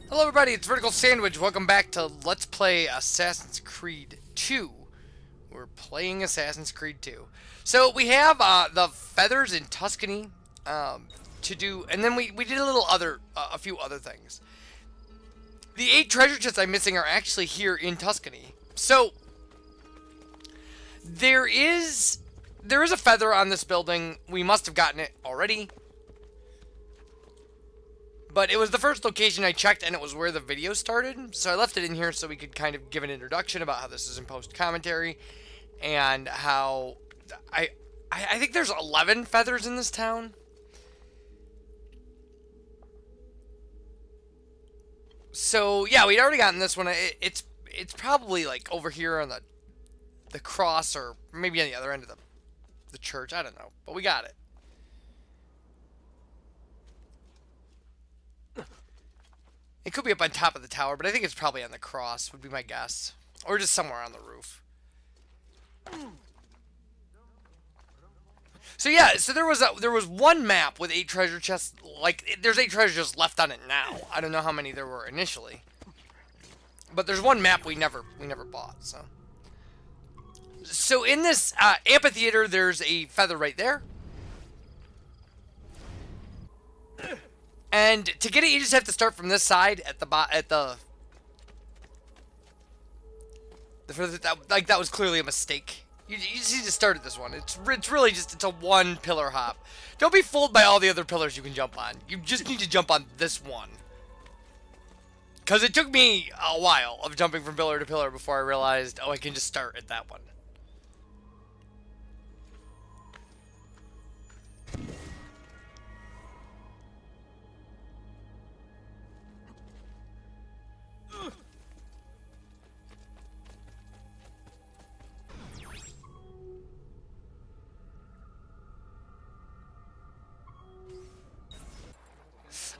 Hello everybody, it's VerticalSandwich. Welcome back to Let's Play Assassin's Creed 2. We're playing Assassin's Creed 2. So we have the feathers in Tuscany to do, and then we did a few other things. The 8 treasure chests I'm missing are actually here in Tuscany. So there is a feather on this building. We must have gotten it already. But it was the first location I checked, and it was where the video started. So I left it in here so we could kind of give an introduction about how this is in post-commentary. And how... I think there's 11 feathers in this town. So, yeah, we'd already gotten this one. It's probably, like, over here on the cross, or maybe on the other end of the church. I don't know. But we got it. It could be up on top of the tower, but I think it's probably on the cross, would be my guess. Or just somewhere on the roof. So yeah, so there was one map with 8 treasure chests. Like, there's 8 treasure chests left on it now. I don't know how many there were initially. But there's one map we never bought, so. So in this amphitheater, there's a feather right there. And to get it, you just have to start from this side at the like that was clearly a mistake. You just need to start at this one. It's really just a one pillar hop. Don't be fooled by all the other pillars you can jump on. You just need to jump on this one. Cause it took me a while of jumping from pillar to pillar before I realized, oh, I can just start at that one.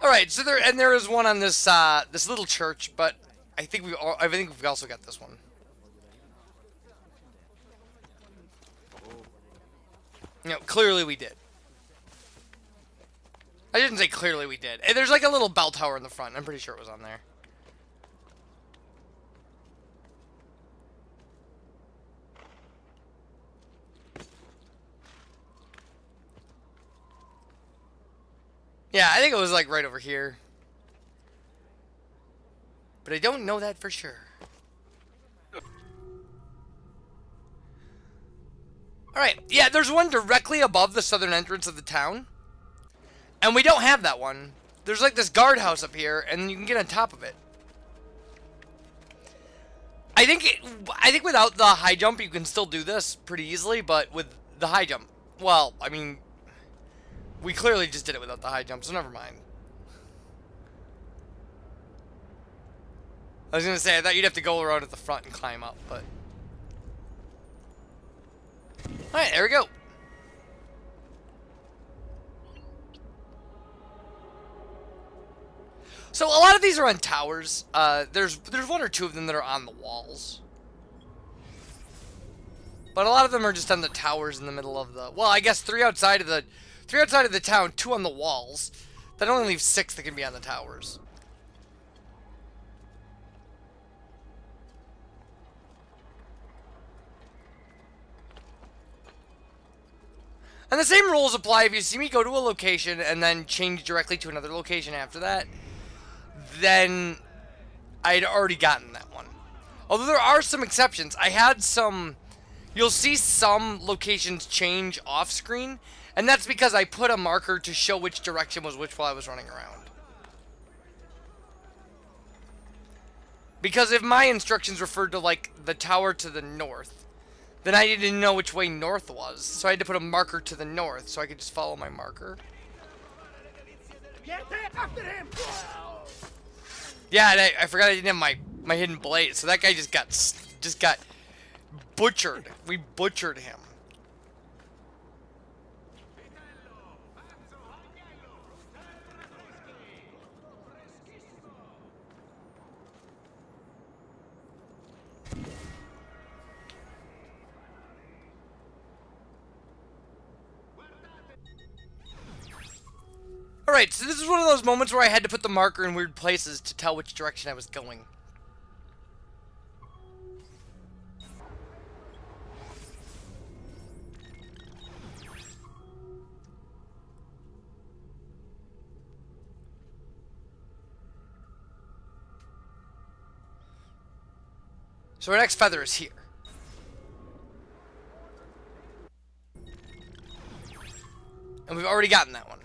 All right, so there is one on this this little church, but I think we've also got this one. You know, clearly we did. I didn't say clearly we did. And there's like a little bell tower in the front. I'm pretty sure it was on there. Yeah, I think it was like right over here. But I don't know that for sure. Alright, yeah, there's one directly above the southern entrance of the town. And we don't have that one. There's like this guardhouse up here, and you can get on top of it. I think without the high jump, you can still do this pretty easily, but with the high jump, well, I mean, we clearly just did it without the high jump, so never mind. I was going to say, I thought you'd have to go around at the front and climb up, but... Alright, there we go. So, a lot of these are on towers. There's one or two of them that are on the walls. But a lot of them are just on the towers in the middle of the... Well, I guess 3 outside of the town, 2 on the walls. That only leaves 6 that can be on the towers. And the same rules apply if you see me go to a location and then change directly to another location after that. Then I'd already gotten that one. Although there are some exceptions. I had some... You'll see some locations change off screen. And that's because I put a marker to show which direction was which while I was running around. Because if my instructions referred to, like, the tower to the north, then I didn't know which way north was. So I had to put a marker to the north so I could just follow my marker. Yeah, and I forgot I didn't have my hidden blade, so that guy just got butchered. We butchered him. Alright, so this is one of those moments where I had to put the marker in weird places to tell which direction I was going. So our next feather is here. And we've already gotten that one.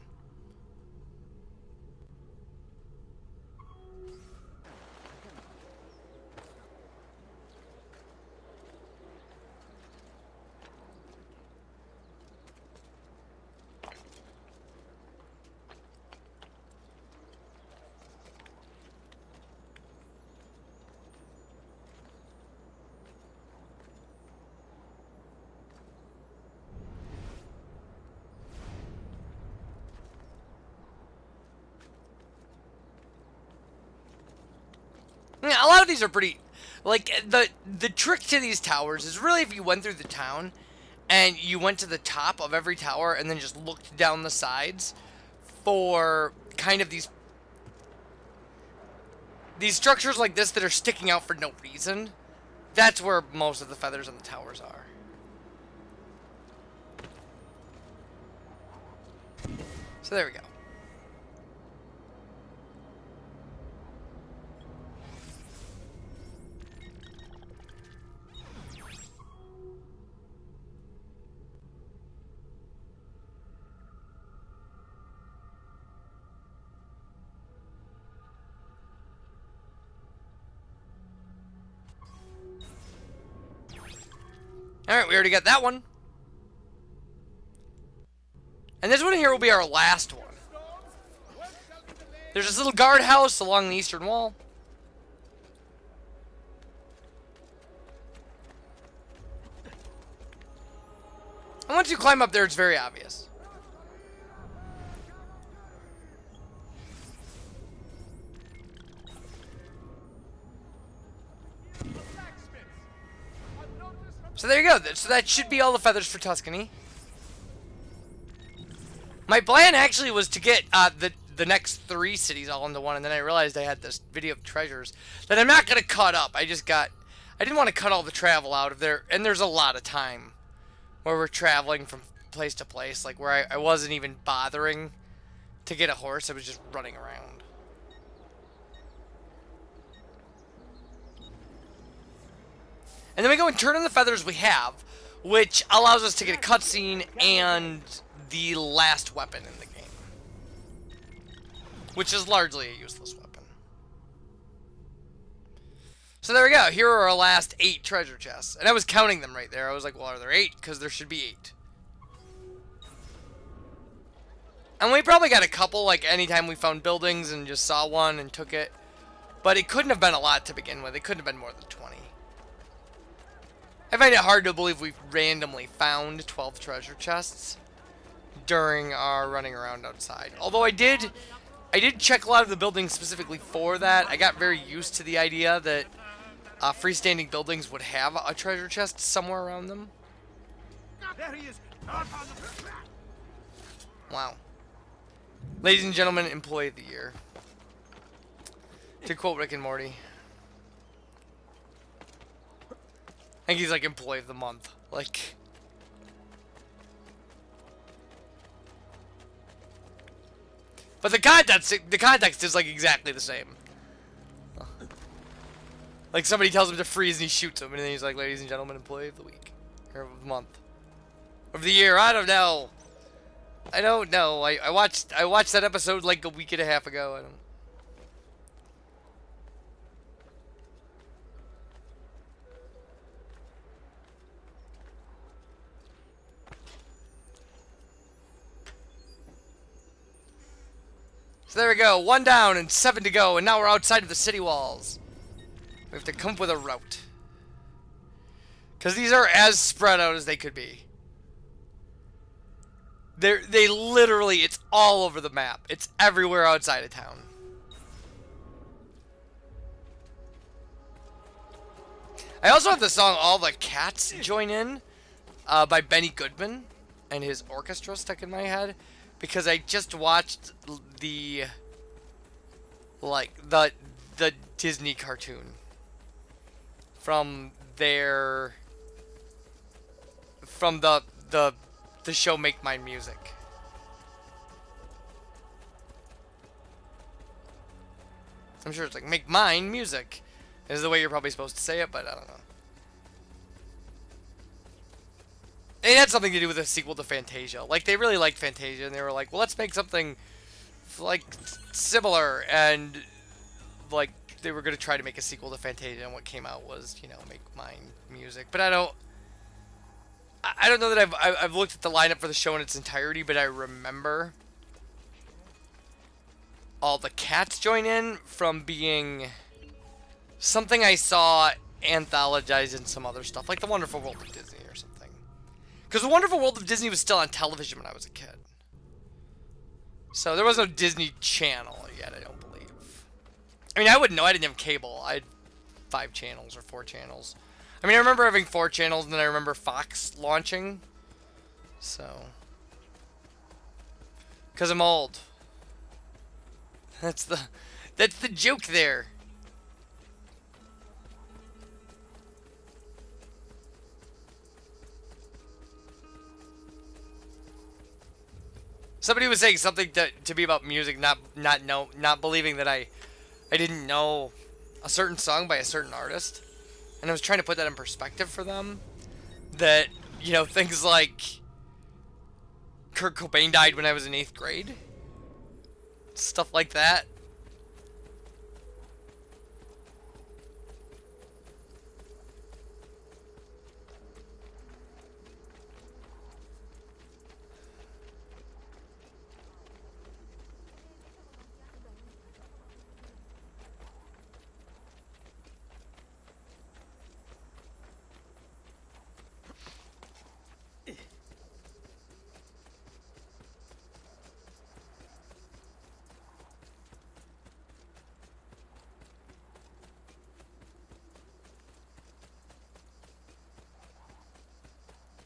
Yeah, a lot of these are pretty... Like, the trick to these towers is really if you went through the town and you went to the top of every tower and then just looked down the sides for kind of these structures like this that are sticking out for no reason. That's where most of the feathers on the towers are. So there we go. Alright, we already got that one. And this one here will be our last one. There's this little guardhouse along the eastern wall. And once you climb up there, it's very obvious. So there you go. So that should be all the feathers for Tuscany. My plan actually was to get the next 3 cities all into one, and then I realized I had this video of treasures that I'm not going to cut up. I didn't want to cut all the travel out of there, and there's a lot of time where we're traveling from place to place, like where I wasn't even bothering to get a horse. I was just running around. And then we go and turn in the feathers we have, which allows us to get a cutscene and the last weapon in the game, which is largely a useless weapon. So there we go. Here are our last 8 treasure chests. And I was counting them right there. I was like, well, are there 8? Because there should be 8. And we probably got a couple, like anytime we found buildings and just saw one and took it. But it couldn't have been a lot to begin with. It couldn't have been more than 20. I find it hard to believe we randomly found 12 treasure chests during our running around outside. Although I did check a lot of the buildings specifically for that. I got very used to the idea that freestanding buildings would have a treasure chest somewhere around them. Wow. Ladies and gentlemen, Employee of the Year. To quote Rick and Morty. I think he's like Employee of the Month. Like... But the context is like exactly the same. Like somebody tells him to freeze and he shoots him, and then he's like, ladies and gentlemen, Employee of the Week. Or of the month. Of the year, I don't know. I don't know. I watched that episode like a week and a half ago. I don't. So there we go. 1 down and 7 to go, and now we're outside of the city walls. We have to come up with a route. Because these are as spread out as they could be. They literally, it's all over the map. It's everywhere outside of town. I also have the song All the Cats Join In by Benny Goodman and his orchestra stuck in my head. because I just watched the the Disney cartoon from their from the show Make Mine Music. I'm sure it's like Make Mine Music is the way you're probably supposed to say it, but I don't know. It had something to do with a sequel to Fantasia. Like, they really liked Fantasia, and they were like, well, let's make something, like, similar. And, like, they were going to try to make a sequel to Fantasia, and what came out was, you know, Make Mine Music. But I don't know that I've looked at the lineup for the show in its entirety, but I remember all the cats join in from being something I saw anthologized in some other stuff, like The Wonderful World of Disney or something. Because The Wonderful World of Disney was still on television when I was a kid. So there was no Disney Channel yet, I don't believe. I mean, I wouldn't know. I didn't have cable. I had 5 channels or 4 channels. I mean, I remember having 4 channels, and then I remember Fox launching. So. Because I'm old. That's the joke there. Somebody was saying something to me about music, not believing that I didn't know a certain song by a certain artist, and I was trying to put that in perspective for them. That, you know, things like Kurt Cobain died when I was in 8th grade, stuff like that.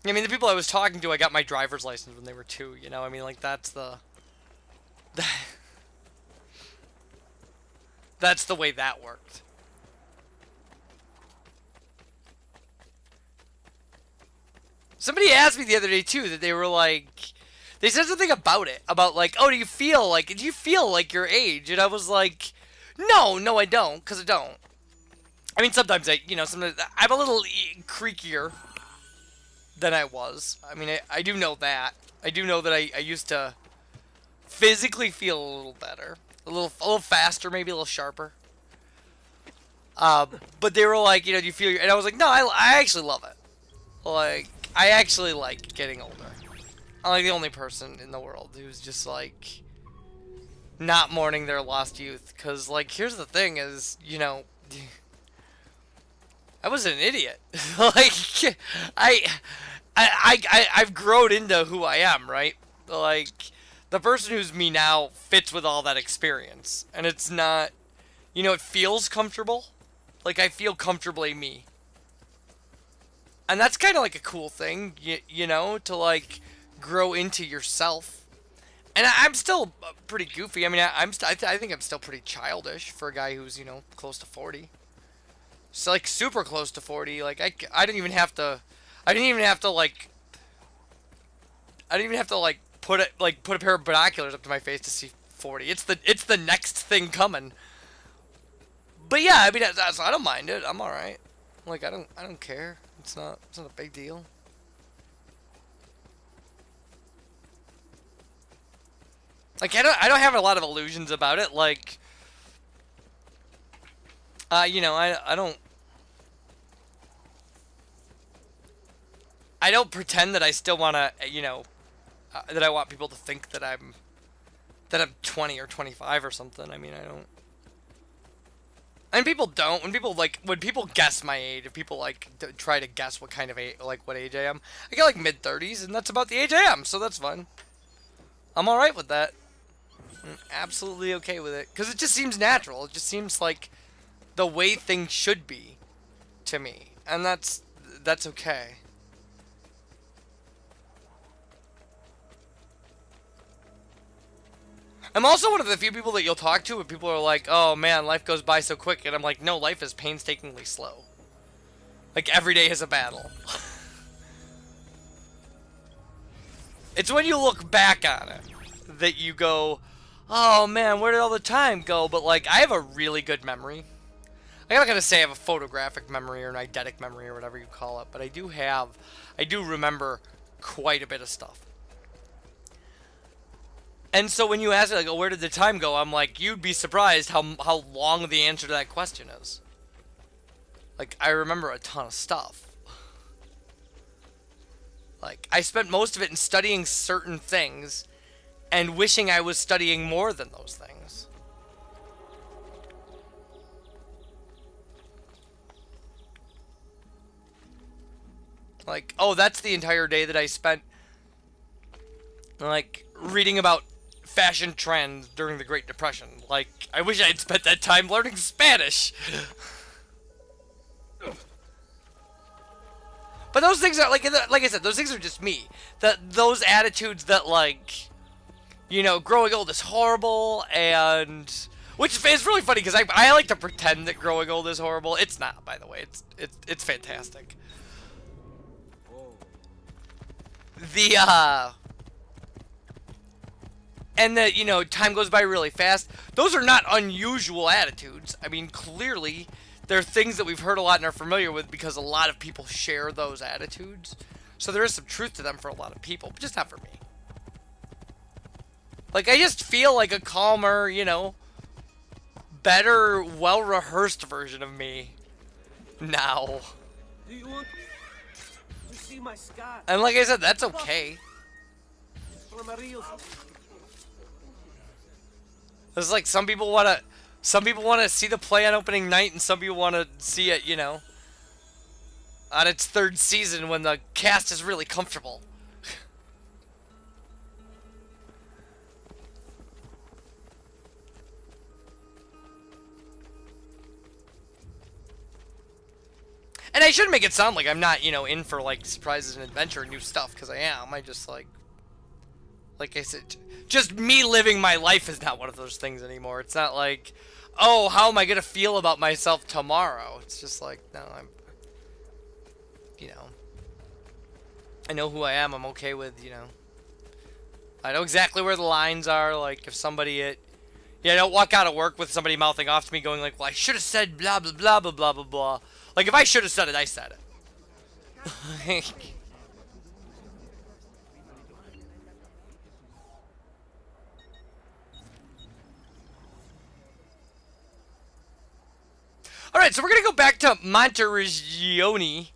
I mean, the people I was talking to, I got my driver's license when they were 2, you know? I mean, like, that's the that's the way that worked. Somebody asked me the other day, too, that they were like, they said something about it, about like, oh, do you feel like your age? And I was like, no, I don't, because I don't. I mean, sometimes sometimes I'm a little creakier than I was. I mean, I do know that. I do know that I used to physically feel a little better. A little faster, maybe a little sharper. But they were like, do you feel and I was like, no, I actually love it. Like, I actually like getting older. I'm like the only person in the world who's just like not mourning their lost youth. Cause like, here's the thing is, I was an idiot. Like, I've grown into who I am, right? Like, the person who's me now fits with all that experience. And it's not, it feels comfortable. Like, I feel comfortably me. And that's kind of like a cool thing, to like grow into yourself. And I'm still pretty goofy. I mean, I think I'm still pretty childish for a guy who's, close to 40. So like super close to 40. Like I didn't even have to put a pair of binoculars up to my face to see 40. It's the next thing coming. But yeah, I mean, I don't mind it. I'm all right. Like I don't care. It's not a big deal. Like I don't have a lot of illusions about it. Like I don't pretend that I still want to, that I want people to think that I'm 20 or 25 or something. I mean, I don't. And people don't. When people guess my age, if people like try to guess what kind of age, like what age I am, I get like mid-30s, and that's about the age I am, so that's fine. I'm all right with that. I'm absolutely okay with it, because it just seems natural. It just seems like the way things should be to me, and that's okay. I'm also one of the few people that you'll talk to when people are like, oh man, life goes by so quick. And I'm like, no, life is painstakingly slow. Like, every day is a battle. It's when you look back on it that you go, oh man, where did all the time go? But like, I have a really good memory. I'm not gonna say I have a photographic memory or an eidetic memory or whatever you call it, but I do remember quite a bit of stuff. And so when you ask me like, oh, where did the time go? I'm like, you'd be surprised how long the answer to that question is. Like, I remember a ton of stuff. Like, I spent most of it in studying certain things and wishing I was studying more than those things. Like, oh, that's the entire day that I spent, like, reading about fashion trends during the Great Depression. Like, I wish I had spent that time learning Spanish. But those things are, like I said, those things are just me. Those attitudes that, like, you know, growing old is horrible, and which is really funny because I like to pretend that growing old is horrible. It's not, by the way. It's fantastic. The and that, you know, time goes by really fast. Those are not unusual attitudes. I mean, clearly they're things that we've heard a lot and are familiar with because a lot of people share those attitudes. So there is some truth to them for a lot of people, but just not for me. Like, I just feel like a calmer, you know, better, well-rehearsed version of me now. Do you want to see my scar? And like I said, that's okay. It's like some people want to see the play on opening night, and some people want to see it, you know, on its third season when the cast is really comfortable. And I shouldn't make it sound like I'm not, you know, in for, like, surprises and adventure and new stuff, because I am. I just, like I said, just me living my life is not one of those things anymore. It's not like, oh, how am I going to feel about myself tomorrow? It's just like, no, you know, I know who I am. I'm okay with, you know, I know exactly where the lines are. Like, if somebody, I don't walk out of work with somebody mouthing off to me going like, well, I should have said blah, blah, blah, blah, blah, blah, blah. Like, if I should have said it, I said it. Alright, so we're going to go back to Monteregione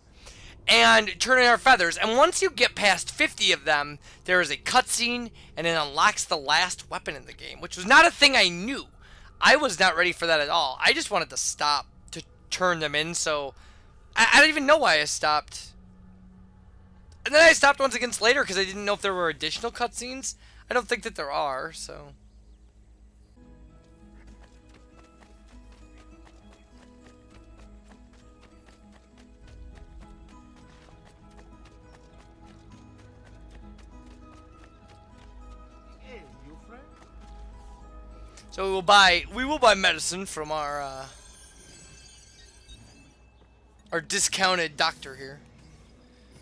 and turn in our feathers. And once you get past 50 of them, there is a cutscene, and it unlocks the last weapon in the game, which was not a thing I knew. I was not ready for that at all. I just wanted to stop to turn them in, so I don't even know why I stopped. And then I stopped once again later because I didn't know if there were additional cutscenes. I don't think that there are, so. So we will buy medicine from our discounted doctor here.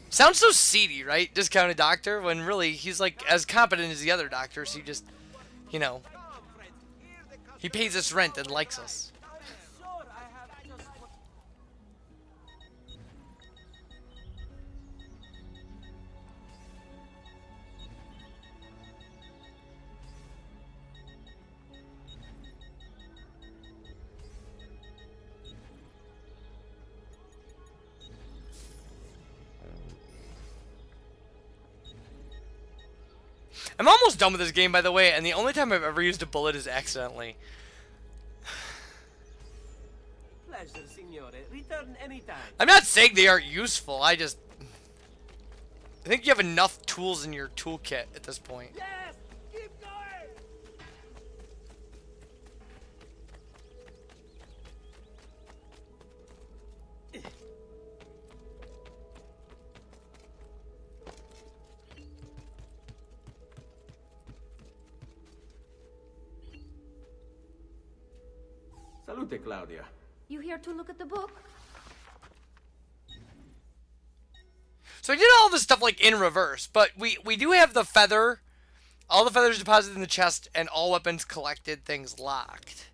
Sounds so seedy, right? Discounted doctor, when really he's like as competent as the other doctors. He just, you know, he pays us rent and likes us. I'm almost done with this game, by the way, and the only time I've ever used a bullet is accidentally. Pleasure, signore. Return anytime. I'm not saying they aren't useful, I think you have enough tools in your toolkit at this point. Yes! Keep going! Salute, Claudia. You here to look at the book? So I did all this stuff like in reverse, but we do have the feather, all the feathers deposited in the chest, and all weapons collected, things locked.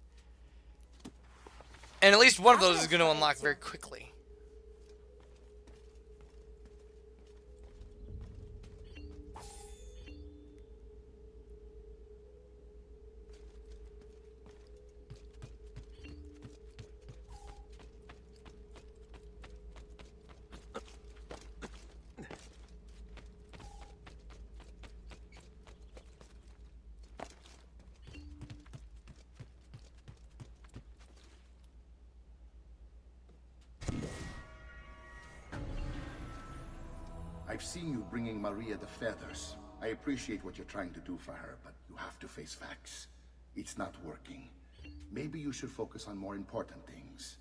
And at least one of those is going to unlock very quickly. I've seen you bringing Maria the feathers. I appreciate what you're trying to do for her, but you have to face facts. It's not working. Maybe you should focus on more important things.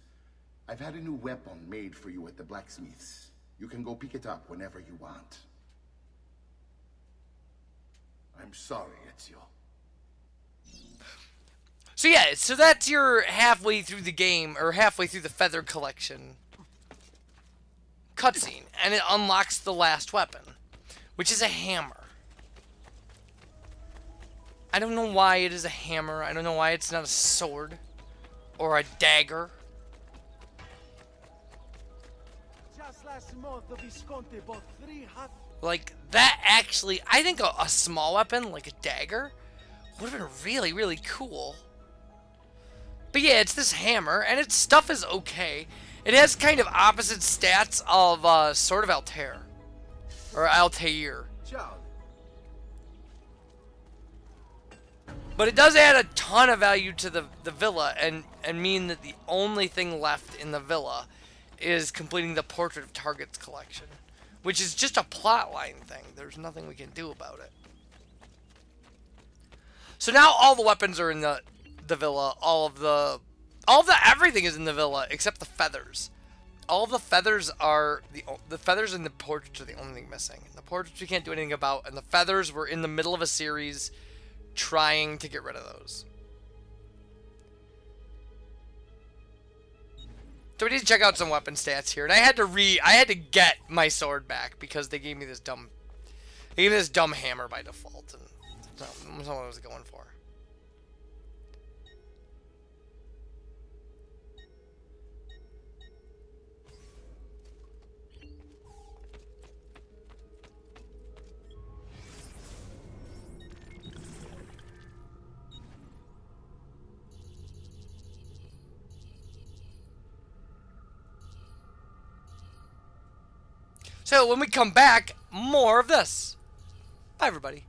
I've had a new weapon made for you at the blacksmith's. You can go pick it up whenever you want. I'm sorry, Ezio. So yeah, so that's your halfway through the game, or halfway through the feather collection cutscene, and it unlocks the last weapon, which is a hammer. I don't know why it is a hammer. I don't know why it's not a sword or a dagger. Just last month, the Visconti bought 3 hot... Like, that actually, I think a small weapon, like a dagger, would have been really, really cool. But yeah, it's this hammer, and its stuff is okay. It has kind of opposite stats of Sword of Altair. Or Altair. Ciao. But it does add a ton of value to the villa, and mean that the only thing left in the villa is completing the Portrait of Targets collection. Which is just a plotline thing. There's nothing we can do about it. So now all the weapons are in the villa. All of the everything is in the villa except the feathers. All of the feathers are the feathers and the portraits are the only thing missing. The portraits we can't do anything about, and the feathers were in the middle of a series trying to get rid of those. So we need to check out some weapon stats here, and I had to get my sword back because they gave me this dumb hammer by default, and that's not what I was going for. So when we come back, more of this. Bye, everybody.